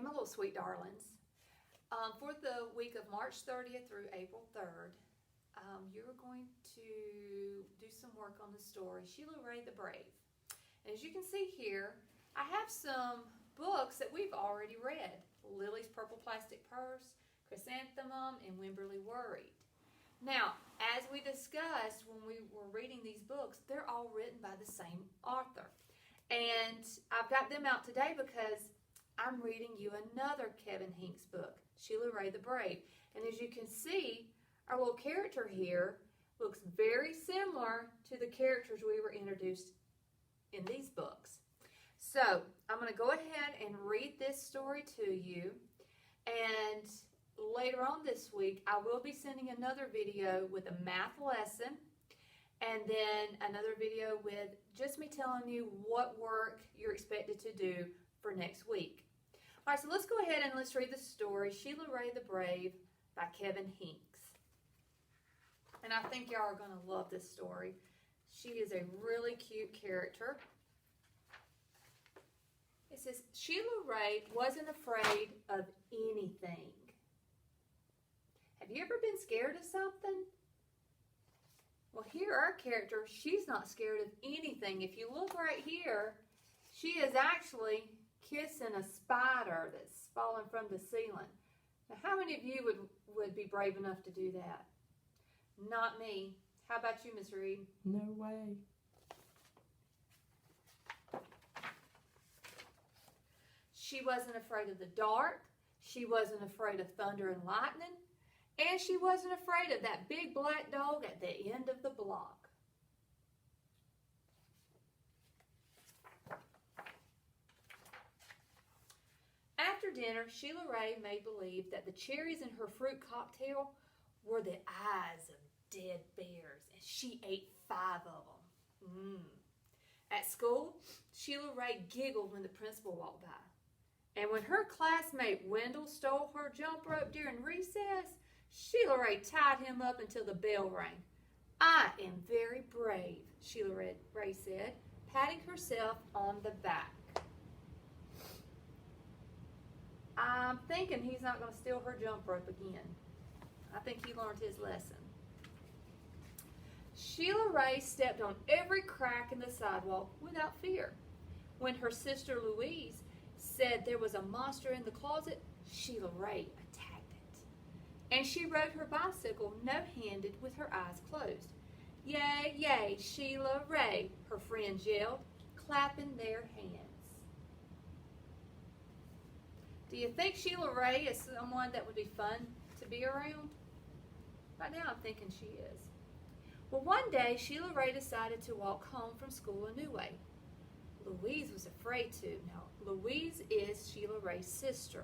morning, my little sweet darlings. For the week of March 30th through April 3rd, you're going to do some work on the story Sheila Rae the Brave. And as you can see here, I have some books that we've already read. Lily's Purple Plastic Purse, Chrysanthemum, and Wimberly Worried. Now, as we discussed when we were reading these books, they're all written by the same author. And I've got them out today because I'm reading you another Kevin Hincks book, Sheila Rae the Brave. And as you can see, our little character here looks very similar to the characters we were introduced in these books. So I'm going to go ahead and read this story to you. And later on this week, I will be sending another video with a math lesson. And then another video with just me telling you what work you're expected to do for next week. All right, so let's go ahead and let's read the story, Sheila Rae the Brave by Kevin Hincks. And I think y'all are going to love this story. She is a really cute character. It says, Sheila Rae wasn't afraid of anything. Have you ever been scared of something? Well, here our character, she's not scared of anything. If you look right here, she is actually kissing a spider that's fallen from the ceiling. Now, how many of you would be brave enough to do that? Not me. How about you, Miss Reed? No way. She wasn't afraid of the dark. She wasn't afraid of thunder and lightning. And she wasn't afraid of that big black dog at the end of the block. After dinner, Sheila Rae made believe that the cherries in her fruit cocktail were the eyes of dead bears, and she ate 5 of them. At school, Sheila Rae giggled when the principal walked by. And when her classmate Wendell stole her jump rope during recess, Sheila Rae tied him up until the bell rang. I am very brave, Sheila Rae said, patting herself on the back. I'm thinking he's not going to steal her jump rope again. I think he learned his lesson. Sheila Rae stepped on every crack in the sidewalk without fear. When her sister Louise said there was a monster in the closet, Sheila Rae attacked it. And she rode her bicycle no-handed with her eyes closed. Yay, yay, Sheila Rae, her friends yelled, clapping their hands. Do you think Sheila Rae is someone that would be fun to be around? Right now I'm thinking she is. Well, one day Sheila Rae decided to walk home from school a new way. Louise was afraid to. Now, Louise is Sheila Rae's sister.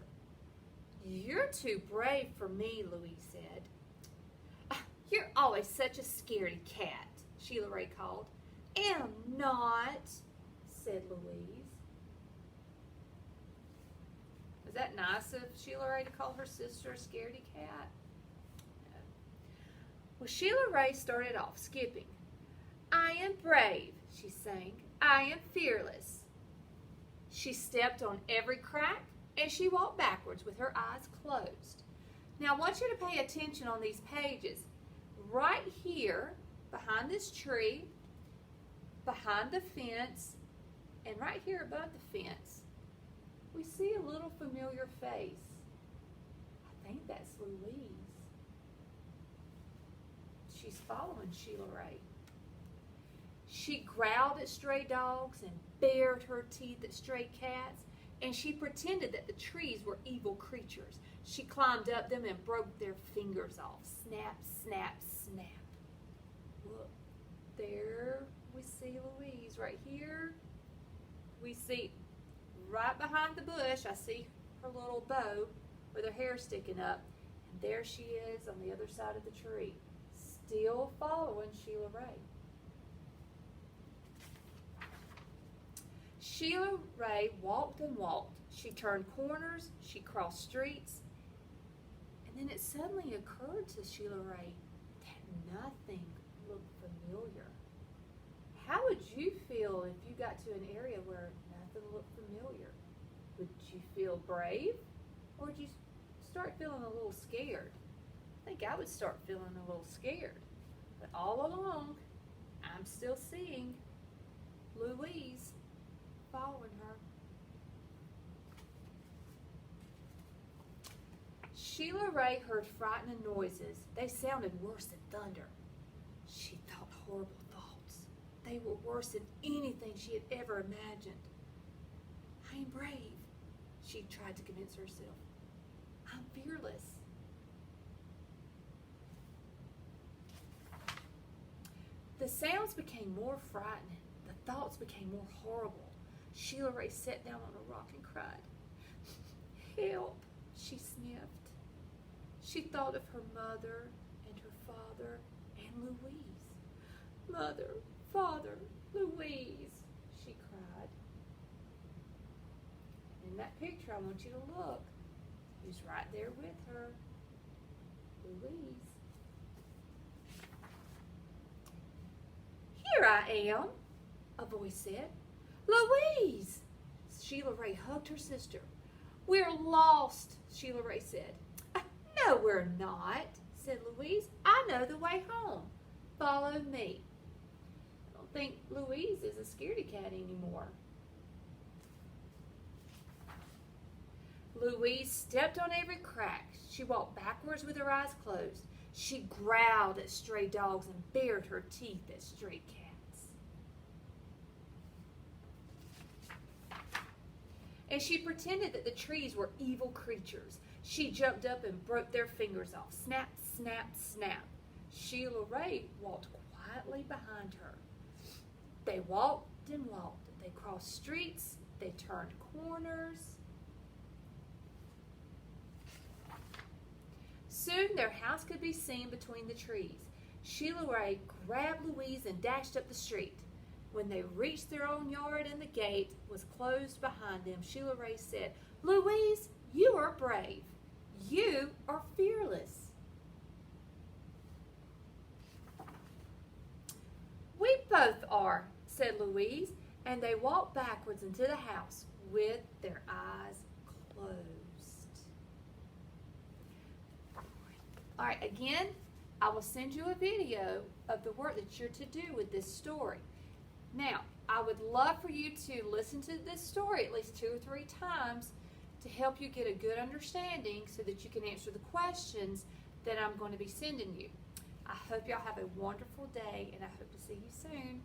You're too brave for me, Louise said. You're always such a scaredy cat, Sheila Rae called. Am not, said Louise. Was that nice of Sheila Rae to call her sister a scaredy cat? No. Well, Sheila Rae started off skipping. I am brave, she sang. I am fearless. She stepped on every crack and she walked backwards with her eyes closed. Now I want you to pay attention on these pages. Right here, behind this tree, behind the fence, and right here above the fence, we see a little familiar face. I think that's Louise. She's following Sheila Rae. She growled at stray dogs and bared her teeth at stray cats, and she pretended that the trees were evil creatures. She climbed up them and broke their fingers off. Snap, snap, snap. Look, there we see Louise. Right here, we see right behind the bush, I see her little bow with her hair sticking up. And there she is on the other side of the tree, still following Sheila Rae. Sheila Rae walked and walked. She turned corners, she crossed streets, and then it suddenly occurred to Sheila Rae that nothing looked familiar. How would you feel if you got to an area where nothing looked familiar? Would you feel brave, or would you start feeling a little scared? I think I would start feeling a little scared. But all along, I'm still seeing Louise following her. Sheila Rae heard frightening noises. They sounded worse than thunder. She thought horrible thoughts. They were worse than anything she had ever imagined. I am brave, she tried to convince herself. I'm fearless. The sounds became more frightening. The thoughts became more horrible. Sheila Rae sat down on a rock and cried. Help, she sniffed. She thought of her mother and her father and Louise. Mother, father, Louise, she cried. In that picture, I want you to look. Who's right there with her? Louise. Here I am, a voice said. Louise! Sheila Rae hugged her sister. We're lost, Sheila Rae said. No, we're not, said Louise. I know the way home. Follow me. I don't think Louise is a scaredy cat anymore. Louise stepped on every crack. She walked backwards with her eyes closed. She growled at stray dogs and bared her teeth at stray cats. And she pretended that the trees were evil creatures. She jumped up and broke their fingers off. Snap, snap, snap. Sheila Rae walked quietly behind her. They walked and walked. They crossed streets. They turned corners. Soon their house could be seen between the trees. Sheila Rae grabbed Louise and dashed up the street. When they reached their own yard and the gate was closed behind them, Sheila Rae said, Louise, you are brave. You are fearless. We both are, said Louise, and they walked backwards into the house with their eyes closed. All right, again, I will send you a video of the work that you're to do with this story. Now, I would love for you to listen to this story at least 2 or 3 times to help you get a good understanding so that you can answer the questions that I'm going to be sending you. I hope y'all have a wonderful day, and I hope to see you soon.